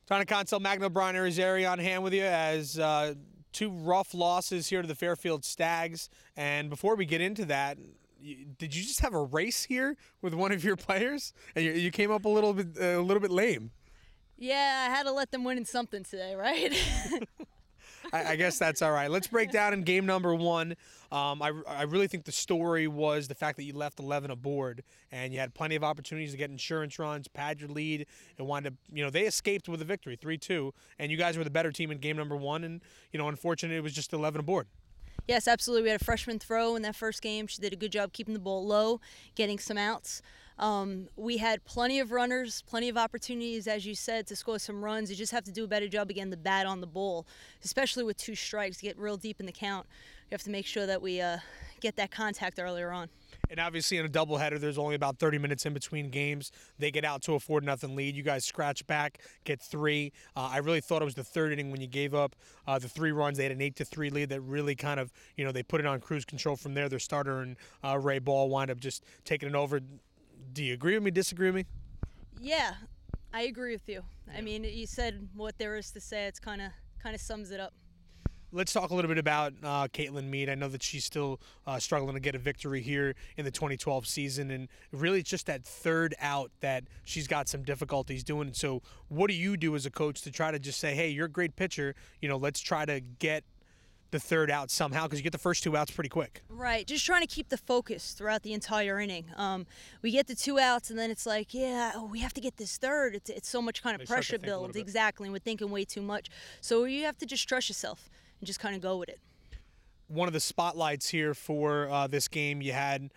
Trying to consult Magna Brian Arizari on hand with you as two rough losses here to the Fairfield Stags. And before we get into that, did you just have a race here with one of your players? And you came up a little bit lame. Yeah, I had to let them win in something today, right? I guess that's all right. Let's break down in game number one. I really think the story was the fact that you left 11 aboard and you had plenty of opportunities to get insurance runs, pad your lead, and wind up, they escaped with a victory, 3-2, and you guys were the better team in game number one, and, unfortunately, it was just 11 aboard. Yes, absolutely. We had a freshman throw in that first game. She did a good job keeping the ball low, getting some outs. We had plenty of runners, plenty of opportunities, as you said, to score some runs. You just have to do a better job again the bat on the ball, especially with two strikes, get real deep in the count. We have to make sure that we get that contact earlier on. And obviously in a doubleheader, there's only about 30 minutes in between games. They get out to a 4-0 lead. You guys scratch back, get three. I really thought it was the third inning when you gave up the 3 runs. They had an 8-3 lead that really kind of, they put it on cruise control from there. Their starter and Ray Ball wind up just taking it over. Do you agree with me, disagree with me? Yeah, I agree with you. Yeah. I mean, you said what there is to say. It's kind of sums it up. Let's talk a little bit about Caitlin Mead. I know that she's still struggling to get a victory here in the 2012 season, and really it's just that third out that she's got some difficulties doing. So what do you do as a coach to try to just say, hey, you're a great pitcher, let's try to get the third out somehow, because you get the first 2 outs pretty quick. Right, just trying to keep the focus throughout the entire inning. We get the 2 outs, and then it's like, we have to get this third. It's so much kind of pressure builds. Exactly, and we're thinking way too much. So you have to just trust yourself and just kind of go with it. One of the spotlights here for this game, you had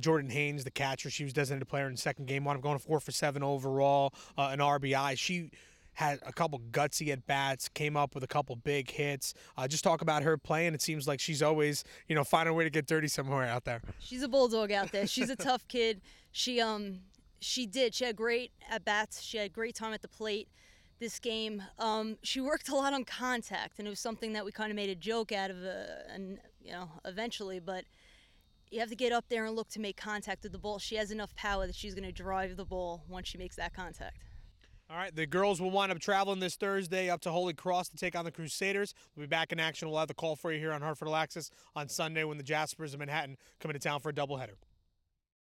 Jordan Haines, the catcher. She was designated player in the second game. Wound up going 4 for 7 overall, an RBI. She had a couple gutsy at bats, came up with a couple big hits. Just talk about her playing. It seems like she's always, finding a way to get dirty somewhere out there. She's a bulldog out there. She's a tough kid. She had great at bats. She had great time at the plate this game. She worked a lot on contact, and it was something that we kind of made a joke out of, eventually. But you have to get up there and look to make contact with the ball. She has enough power that she's going to drive the ball once she makes that contact. All right, the girls will wind up traveling this Thursday up to Holy Cross to take on the Crusaders. We'll be back in action. We'll have the call for you here on Hartford All Access on Sunday when the Jaspers of Manhattan come into town for a doubleheader.